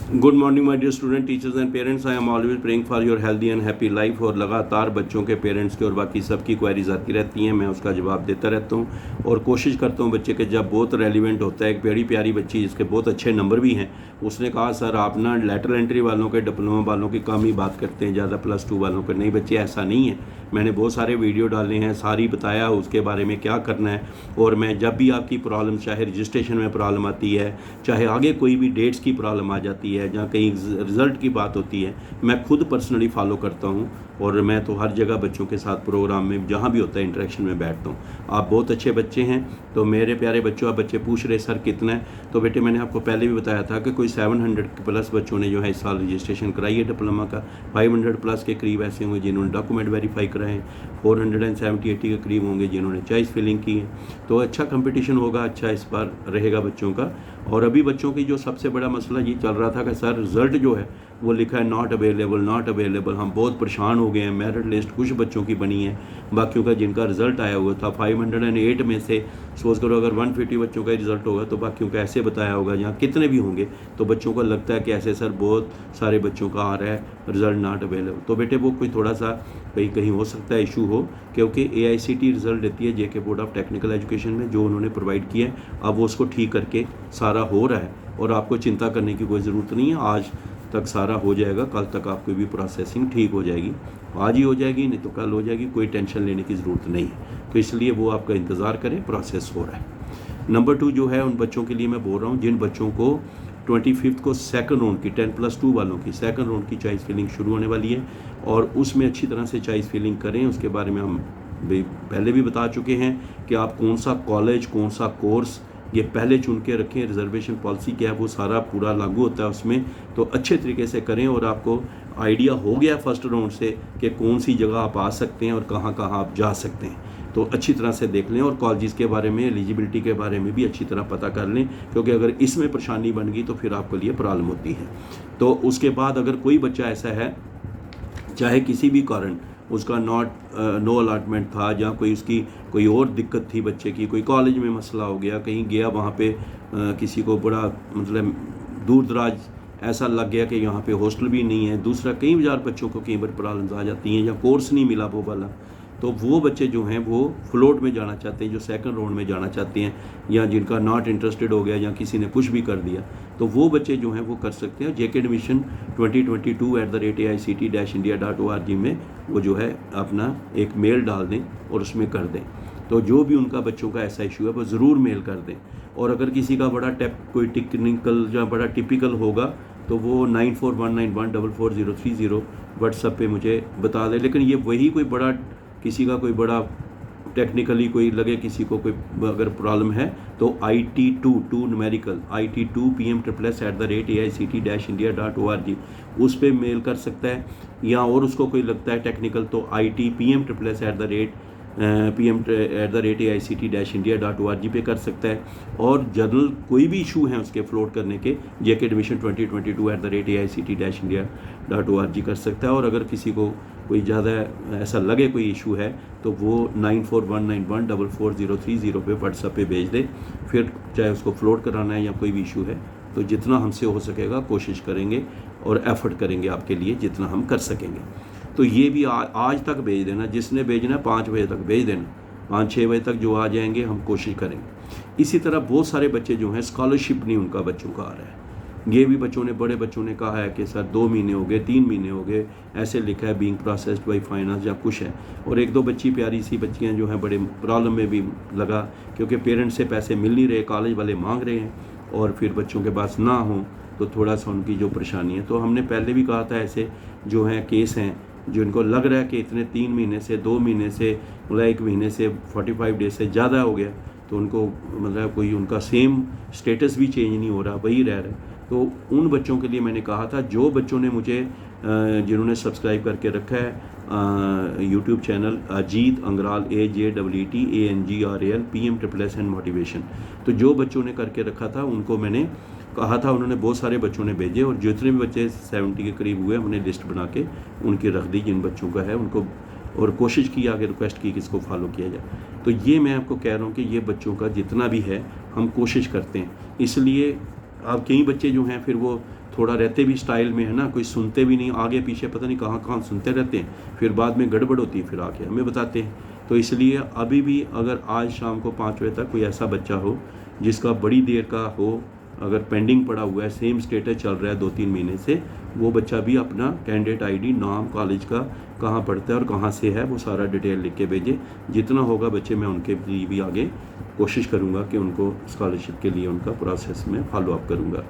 Good morning my dear student, teachers and parents. I am always praying for your healthy and happy life. और लगातार बच्चों के parents के और बाकी सबकी क्वेरीज आती रहती हैं, मैं उसका जवाब देता रहता हूँ और कोशिश करता हूँ बच्चे के जब बहुत रेलिवेंट होता है। एक बड़ी प्यारी बच्ची जिसके बहुत अच्छे नंबर भी हैं, उसने कहा सर आप ना लेटरल एंट्री वालों के, डिप्लोमा वालों की कम ही बात करते हैं, ज़्यादा +2 वालों के नहीं। बच्चे ऐसा नहीं है, मैंने बहुत सारे वीडियो डाले हैं, सारी बताया उसके बारे में क्या करना है। और मैं जब भी आपकी प्रॉब्लम, चाहे रजिस्ट्रेशन में प्रॉब्लम आती है, चाहे आगे कोई भी डेट्स की प्रॉब्लम आ जाती है, जहाँ कहीं रिज़ल्ट की बात होती है, मैं खुद पर्सनली फॉलो करता हूँ। और मैं तो हर जगह बच्चों के साथ प्रोग्राम में जहाँ भी होता है इंटरेक्शन में बैठता हूँ। आप बहुत अच्छे बच्चे हैं, तो मेरे प्यारे बच्चों, आप बच्चे पूछ रहे सर कितना है, तो बेटे मैंने आपको पहले भी बताया था कि कोई 700 प्लस बच्चों ने जो है इस साल रजिस्ट्रेशन कराई है डिप्लोमा का। 500 प्लस के करीब ऐसे होंगे जिन्होंने डॉक्यूमेंट वेरीफाई कराए हैं, 470-80 के करीब होंगे जिन्होंने चॉइस फिलिंग की है। तो अच्छा कंपटीशन होगा, अच्छा इस बार रहेगा बच्चों का। और अभी बच्चों की जो सबसे बड़ा मसला ये चल रहा था कि सर रिज़ल्ट जो है वो लिखा है नॉट अवेलेबल, नॉट अवेलेबल। हम बहुत परेशान हो गए हैं। मेरिट लिस्ट कुछ बच्चों की बनी है, बाकियों का जिनका रिज़ल्ट आया हुआ था 508 में से सोच करो अगर 150 बच्चों का रिज़ल्ट होगा तो बाकियों का ऐसे बताया होगा, जहाँ कितने भी होंगे तो बच्चों को लगता है कि ऐसे सर बहुत सारे बच्चों का आ रहा है रिज़ल्ट नॉट अवेलेबल। तो बेटे वो कोई थोड़ा सा कहीं हो सकता है इशू हो, क्योंकि AICT रिज़ल्ट देती है JK board of technical education में, जो उन्होंने प्रोवाइड किया है। अब वो उसको ठीक करके सारा हो रहा है और आपको चिंता करने की कोई ज़रूरत नहीं है। आज तक सारा हो जाएगा, कल तक आपकी भी प्रोसेसिंग ठीक हो जाएगी। आज ही हो जाएगी, नहीं तो कल हो जाएगी, कोई टेंशन लेने की ज़रूरत नहीं है। तो इसलिए वो आपका इंतज़ार करें, प्रोसेस हो रहा है। नंबर 2 जो है उन बच्चों के लिए मैं बोल रहा हूँ जिन बच्चों को 25 को सेकंड राउंड की 10+2 वालों की सेकंड राउंड की चॉइस फिलिंग शुरू होने वाली है, और उसमें अच्छी तरह से चॉइस फिलिंग करें। उसके बारे में हम पहले भी बता चुके हैं कि आप कौन सा कॉलेज, कौन सा कोर्स, ये पहले चुन के रखें। रिजर्वेशन पॉलिसी क्या है वो सारा पूरा लागू होता है उसमें, तो अच्छे तरीके से करें। और आपको आइडिया हो गया फर्स्ट राउंड से कि कौन सी जगह आप आ सकते हैं और कहाँ कहाँ आप जा सकते हैं, तो अच्छी तरह से देख लें। और कॉलेजेस के बारे में, एलिजिबिलिटी के बारे में भी अच्छी तरह पता कर लें, क्योंकि अगर इसमें परेशानी बन गई तो फिर आपके लिए प्रॉब्लम होती है। तो उसके बाद अगर कोई बच्चा ऐसा है, चाहे किसी भी कारण उसका नो अलॉटमेंट था, जहाँ कोई उसकी कोई और दिक्कत थी बच्चे की, कोई कॉलेज में मसला हो गया, कहीं गया वहाँ पे किसी को बड़ा मतलब दूर दराज ऐसा लग गया कि यहाँ पे हॉस्टल भी नहीं है, दूसरा कई बार बच्चों को कई बार प्रॉब्लम्स आ जाती हैं, या कोर्स नहीं मिला वो वाला, तो वो बच्चे जो हैं वो फ्लोट में जाना चाहते हैं, जो सेकंड राउंड में जाना चाहते हैं, या जिनका नॉट इंटरेस्टेड हो गया, या किसी ने कुछ भी कर दिया, तो वो बच्चे जो हैं वो कर सकते हैं। JK एडमिशन 2022@AICT-India.org में वो जो है अपना एक मेल डाल दें और उसमें कर दें। तो जो भी उनका बच्चों का ऐसा इशू है वो ज़रूर मेल कर दें। और अगर किसी का बड़ा कोई टेक्निकल या बड़ा टिपिकल होगा तो वो 9419144030 व्हाट्सएप पे मुझे बता दें। लेकिन ये वही कोई बड़ा, किसी का कोई बड़ा टेक्निकली कोई लगे, किसी को कोई अगर प्रॉब्लम है तो IT2 न्यूमेरिकल IT2 PM@AICT-India.org उस पर मेल कर सकता है। या और उसको कोई लगता है टेक्निकल तो IT PM@AICT-India.org पे कर सकता है। और जनरल कोई भी इशू है उसके फ्लोट करने के, JK एडमिशन 2022@AICT-India.org कर सकता है। और अगर किसी को कोई ज़्यादा ऐसा लगे कोई इशू है तो वो 9419144030 पे व्हाट्सएप पे भेज दे। फिर चाहे उसको फ्लोट कराना है या कोई भी इशू है, तो जितना हमसे हो सकेगा कोशिश करेंगे और एफर्ट करेंगे आपके लिए जितना हम कर सकेंगे। तो ये भी आज तक भेज देना, जिसने भेजना 5 बजे तक भेज देना, 5-6 बजे तक जो आ जाएंगे हम कोशिश करेंगे। इसी तरह बहुत सारे बच्चे जो हैं स्कॉलरशिप नहीं उनका बच्चों का आ रहा है। ये भी बच्चों ने, बड़े बच्चों ने कहा है कि सर 2 महीने हो गए, 3 महीने हो गए, ऐसे लिखा है बीइंग प्रोसेस्ड बाय फाइनेंस या कुछ है। और 1-2 बच्ची, प्यारी सी बच्चियाँ जो हैं, बड़े प्रॉब्लम में भी लगा, क्योंकि पेरेंट्स से पैसे मिल नहीं रहे, कॉलेज वाले मांग रहे हैं और फिर बच्चों के पास ना हो तो थोड़ा सा उनकी जो परेशानी है। तो हमने पहले भी कहा था ऐसे जो हैं केस हैं जिनको लग रहा है कि इतने 3 महीने से, 2 महीने से, मतलब 1 महीने से, 45 डेज से ज़्यादा हो गया, तो उनको मतलब कोई उनका सेम स्टेटस भी चेंज नहीं हो रहा, वही रह रहा है। तो उन बच्चों के लिए मैंने कहा था, जो बच्चों ने मुझे जिन्होंने सब्सक्राइब करके रखा है YouTube channel Ajeet Angral AJEETANGRAL PM++ and motivation, तो जो बच्चों ने करके रखा था उनको मैंने कहा था, उन्होंने बहुत सारे बच्चों ने भेजे, और जितने भी बच्चे 70 के करीब हुए हमने लिस्ट बना के उनकी रख दी जिन बच्चों का है उनको, और कोशिश की, आगे रिक्वेस्ट की कि इसको फॉलो किया जाए। तो ये मैं आपको कह रहा हूँ कि ये बच्चों का जितना भी है हम कोशिश करते हैं। इसलिए अब कई बच्चे जो हैं फिर वो थोड़ा रहते भी स्टाइल में है ना, कोई सुनते भी नहीं, आगे पीछे पता नहीं कहाँ कहाँ सुनते रहते हैं, फिर बाद में गड़बड़ होती है, फिर आके हमें बताते हैं। तो इसलिए अभी भी अगर आज शाम को 5 बजे तक कोई ऐसा बच्चा हो जिसका बड़ी देर का हो, अगर पेंडिंग पड़ा हुआ है, सेम स्टेटस चल रहा है 2-3 महीने से, वो बच्चा भी अपना कैंडिडेट आईडी, नाम, कॉलेज का कहाँ पढ़ता है और कहाँ से है, वो सारा डिटेल लिख के भेजे। जितना होगा बच्चे मैं उनके लिए भी आगे कोशिश करूँगा कि उनको स्कॉलरशिप के लिए उनका प्रोसेस में फॉलो अप करूँगा।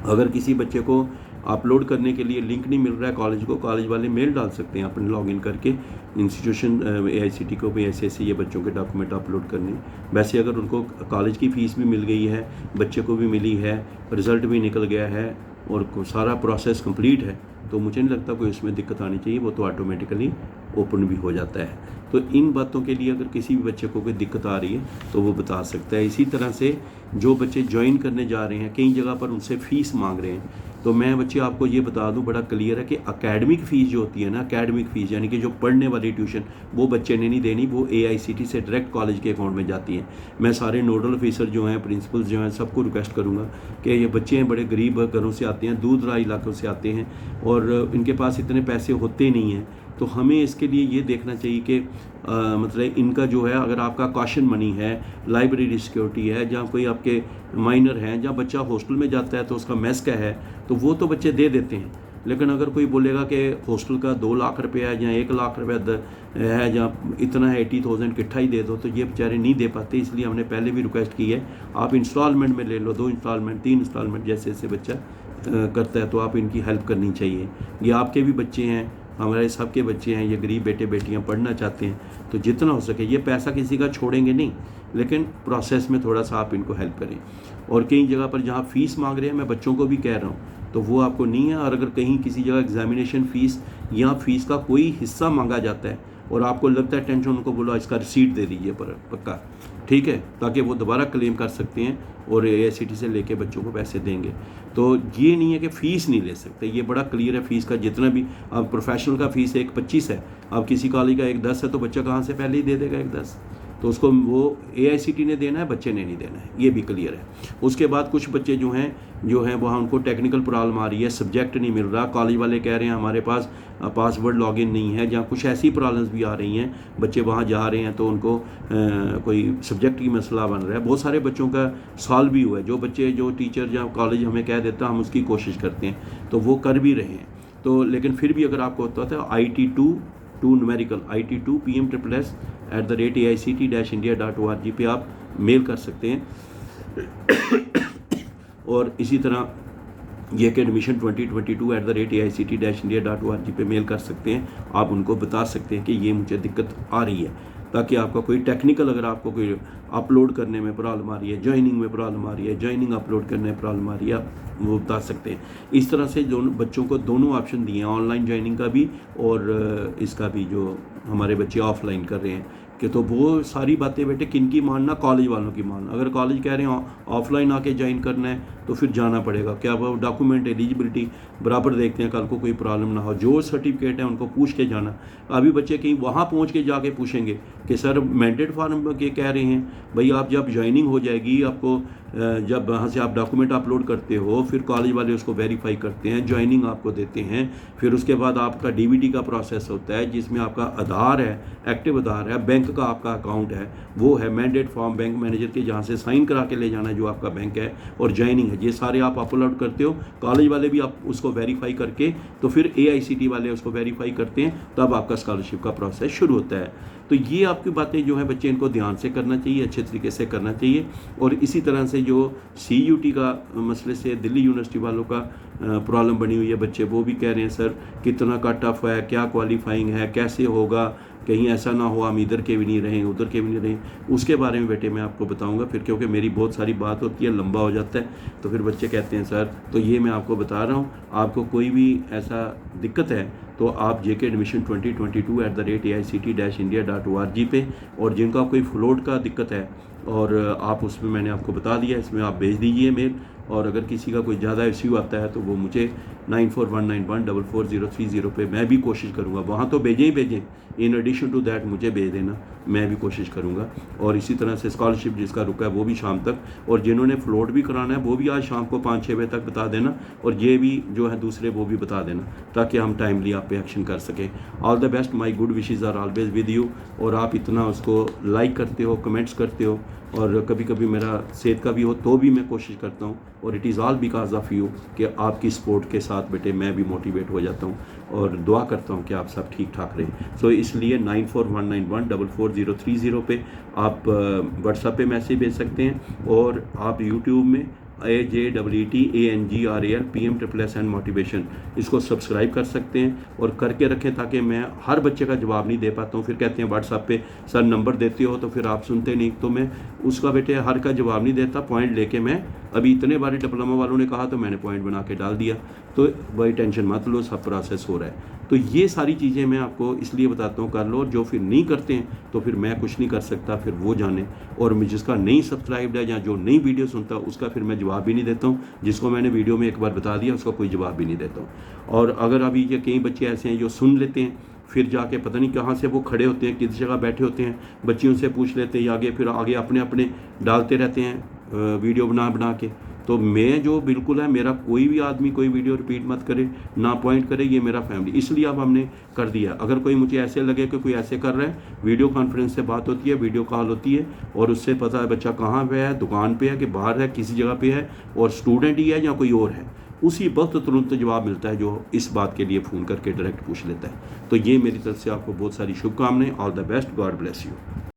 अगर किसी बच्चे को अपलोड करने के लिए लिंक नहीं मिल रहा है कॉलेज को, कॉलेज वाले मेल डाल सकते हैं अपने लॉगिन करके इंस्टीट्यूशन AICTE को भी ऐसे ये बच्चों के डॉक्यूमेंट अपलोड करने। वैसे अगर उनको कॉलेज की फ़ीस भी मिल गई है, बच्चे को भी मिली है, रिज़ल्ट भी निकल गया है और सारा प्रोसेस कंप्लीट है, तो मुझे नहीं लगता कोई उसमें दिक्कत आनी चाहिए, वो तो ऑटोमेटिकली ओपन भी हो जाता है। तो इन बातों के लिए अगर किसी भी बच्चे को कोई दिक्कत आ रही है तो वो बता सकता है। इसी तरह से जो बच्चे ज्वाइन करने जा रहे हैं, कई जगह पर उनसे फ़ीस मांग रहे हैं, तो मैं बच्चे आपको ये बता दूं बड़ा क्लियर है कि एकेडमिक फ़ीस जो होती है ना, एकेडमिक फ़ीस यानी कि जो पढ़ने वाली ट्यूशन, वो बच्चे ने नहीं देनी, वो AICTE से डायरेक्ट कॉलेज के अकाउंट में जाती है। मैं सारे नोडल ऑफिसर जो हैं, प्रिंसिपल्स जो हैं, सबको रिक्वेस्ट करूँगा कि ये बच्चे हैं बड़े गरीब घरों से आते हैं, दूर दराज इलाकों से आते हैं और इनके पास इतने पैसे होते नहीं हैं, तो हमें इसके लिए ये देखना चाहिए कि मतलब इनका जो है, अगर आपका कॉशन मनी है, लाइब्रेरी सिक्योरिटी है, जहाँ कोई आपके माइनर हैं, जहाँ बच्चा हॉस्टल में जाता है तो उसका मेस का है, तो वो तो बच्चे दे देते हैं। लेकिन अगर कोई बोलेगा कि हॉस्टल का 2 लाख रुपया है, जहाँ 1 लाख रुपया है, जहाँ इतना है 80,000 इकट्ठा ही दे दो, तो ये बेचारे नहीं दे पाते। इसलिए हमने पहले भी रिक्वेस्ट की है, आप इंस्टॉलमेंट में ले लो, 2 इंस्टॉलमेंट, 3 इंस्टॉलमेंट, जैसे जैसे बच्चा करता है, तो आप इनकी हेल्प करनी चाहिए। ये आपके भी बच्चे हैं, हमारे सबके बच्चे हैं, ये गरीब बेटे बेटियां पढ़ना चाहते हैं, तो जितना हो सके ये पैसा किसी का छोड़ेंगे नहीं, लेकिन प्रोसेस में थोड़ा सा आप इनको हेल्प करें। और कई जगह पर जहाँ फ़ीस मांग रहे हैं, मैं बच्चों को भी कह रहा हूँ, तो वो आपको नहीं है। और अगर कहीं किसी जगह एग्जामिनेशन फ़ीस या फ़ीस का कोई हिस्सा मांगा जाता है और आपको लगता है टेंशन, उनको बोलो इसका रिसीट दे दीजिए पर पक्का, ठीक है, ताकि वो दोबारा क्लेम कर सकते हैं और AICTE से लेके बच्चों को पैसे देंगे। तो ये नहीं है कि फ़ीस नहीं ले सकते, ये बड़ा क्लियर है। फ़ीस का जितना भी, अब प्रोफेशनल का फ़ीस 1.25 है, अब किसी कॉलेज का 1.10 है, तो बच्चा कहाँ से पहले ही दे देगा 1.10, तो उसको वो AICTE ने देना है, बच्चे ने नहीं देना है, ये भी क्लियर है। उसके बाद कुछ बच्चे जो हैं वहाँ उनको टेक्निकल प्रॉब्लम आ रही है, सब्जेक्ट नहीं मिल रहा, कॉलेज वाले कह रहे हैं हमारे पास पासवर्ड लॉगिन नहीं है, जहाँ कुछ ऐसी प्रॉब्लम्स भी आ रही हैं, बच्चे वहाँ जा रहे हैं तो उनको कोई सब्जेक्ट की मसला बन रहा है। बहुत सारे बच्चों का सॉल्व भी हुआ है, जो टीचर या कॉलेज हमें कह देता हम उसकी कोशिश करते हैं, तो वो कर भी रहे हैं। तो लेकिन फिर भी अगर आपको होता है IT2 न्यूमेरिकल IT2 pm@AICTE-India.org पे आप मेल कर सकते हैं। और इसी तरह ये कि एडमिशन 2022@AICTE-India.org पे मेल कर सकते हैं। आप उनको बता सकते हैं कि ये मुझे दिक्कत आ रही है, ताकि आपका कोई टेक्निकल, अगर आपको कोई अपलोड करने में प्रॉब्लम आ रही है, ज्वाइनिंग में प्रॉब्लम आ रही है, ज्वाइनिंग अपलोड करने में प्रॉब्लम आ रही है, आप वो बता सकते हैं। इस तरह से दोनों बच्चों को दोनों ऑप्शन दिए हैं, ऑनलाइन ज्वाइनिंग का भी और इसका भी, जो हमारे बच्चे ऑफलाइन कर रहे हैं, कि तो वो सारी बातें बेटे किन की मानना, कॉलेज वालों की मानना। अगर कॉलेज कह रहे हैं ऑफलाइन आके ज्वाइन करना है तो फिर जाना पड़ेगा, क्या वो डॉक्यूमेंट एलिजिबिलिटी बराबर देखते हैं, कल को कोई प्रॉब्लम ना हो, जो सर्टिफिकेट है उनको पूछ के जाना। अभी बच्चे कहीं वहाँ पहुँच के जाके पूछेंगे कि सर मैंडेट फॉर्म के कह रहे हैं, भाई आप जब ज्वाइनिंग हो जाएगी, आपको जब वहाँ से आप डॉक्यूमेंट अपलोड करते हो, फिर कॉलेज वाले उसको वेरीफाई करते हैं, ज्वाइनिंग आपको देते हैं, फिर उसके बाद आपका DBT का प्रोसेस होता है, जिसमें आपका आधार है, एक्टिव आधार है, बैंक का आपका अकाउंट है, वो है मैंडेट फॉर्म, बैंक मैनेजर के जहाँ से साइन करा के ले जाना है जो आपका बैंक है, और ज्वाइनिंग है, ये सारे आप अपलोड करते हो। कॉलेज वाले भी आप उसको वेरीफाई करके, तो फिर AICTE वाले उसको वेरीफाई करते हैं, तब आपका स्कॉलरशिप का प्रोसेस शुरू होता है। तो ये आपकी बातें जो हैं बच्चे, इनको ध्यान से करना चाहिए, अच्छे तरीके से करना चाहिए। और इसी तरह से जो CUT का मसले से दिल्ली यूनिवर्सिटी वालों का प्रॉब्लम बनी हुई है, बच्चे वो भी कह रहे हैं सर कितना कट ऑफ है, क्या क्वालिफाइंग है, कैसे होगा, कहीं ऐसा ना हो हम इधर के भी नहीं रहें, उधर के भी नहीं रहें। उसके बारे में बेटे मैं आपको बताऊंगा फिर, क्योंकि मेरी बहुत सारी बात होती है, लंबा हो जाता है, तो फिर बच्चे कहते हैं सर, तो ये मैं आपको बता रहा हूँ। आपको कोई भी ऐसा दिक्कत है तो आप JK एडमिशन 2022@AICTE-India.org पे, और जिनका कोई फ्लोट का दिक्कत है और आप उसमें, मैंने आपको बता दिया, इसमें आप भेज दीजिए मेल। और अगर किसी का कोई ज़्यादा इश्यू आता है तो वो मुझे 9419144030 पे मैं भी कोशिश करूँगा। वहाँ तो भेजें ही भेजें, इन एडिशन टू दैट मुझे भेज देना, मैं भी कोशिश करूँगा। और इसी तरह से स्कॉलरशिप जिसका रुका है वो भी शाम तक, और जिन्होंने फ्लोट भी कराना है वो भी आज शाम को 5-6 बजे तक बता देना, और ये भी जो है दूसरे वो भी बता देना, ताकि हम टाइमली आप पे एक्शन कर सकें। All the best, my good wishes are always with you. और आप इतना उसको लाइक करते हो, कमेंट्स करते हो, और कभी कभी मेरा सेहत का भी हो तो भी मैं कोशिश करता हूँ, और it is all because of you कि आपकी सपोर्ट के साथ बेटे मैं भी मोटिवेट हो जाता हूँ, और दुआ करता हूँ कि आप सब ठीक ठाक रहें। सो इसलिए 9419144030 पे आप व्हाट्सएप पे मैसेज भेज सकते हैं, और आप यूट्यूब में AJEETANGRAL PM मोटिवेशन इसको सब्सक्राइब कर सकते हैं और करके रखें, ताकि मैं हर बच्चे का जवाब नहीं दे पाता हूँ। फिर कहते हैं व्हाट्सएप पे सर नंबर देते हो तो फिर आप सुनते नहीं, तो मैं उसका बेटे हर का जवाब नहीं देता। पॉइंट लेके मैं अभी इतने बारे डिप्लोमा वालों ने कहा तो मैंने पॉइंट बना के डाल दिया, तो वही टेंशन मत लो, सब प्रोसेस हो रहा है। तो ये सारी चीज़ें मैं आपको इसलिए बताता हूँ कर लो, और जो फिर नहीं करते हैं तो फिर मैं कुछ नहीं कर सकता, फिर वो जाने। और मैं जिसका नहीं सब्सक्राइब्ड है या जो नई वीडियो सुनता उसका फिर मैं जवाब भी नहीं देता हूँ, जिसको मैंने वीडियो में एक बार बता दिया उसका कोई जवाब भी नहीं देता हूँ। और अगर अभी ये कई बच्चे ऐसे हैं जो सुन लेते हैं, फिर जाके पता नहीं कहाँ से वो खड़े होते हैं, किस जगह बैठे होते हैं, बच्चियों से पूछ लेते हैं आगे, फिर आगे अपने अपने डालते रहते हैं वीडियो बना बना के। तो मैं जो बिल्कुल है, मेरा कोई भी आदमी कोई वीडियो रिपीट मत करे, ना पॉइंट करे, ये मेरा फैमिली, इसलिए अब हमने कर दिया। अगर कोई मुझे ऐसे लगे कि कोई ऐसे कर रहा है, वीडियो कॉन्फ्रेंस से बात होती है, वीडियो कॉल होती है, और उससे पता है बच्चा कहाँ पे है, दुकान पे है कि बाहर है, किसी जगह पे है, और स्टूडेंट ही है या कोई और है, उसी वक्त तुरंत जवाब मिलता है जो इस बात के लिए फ़ोन करके डायरेक्ट पूछ लेता है। तो ये मेरी तरफ से आपको बहुत सारी शुभकामनाएं। All the best, God bless you.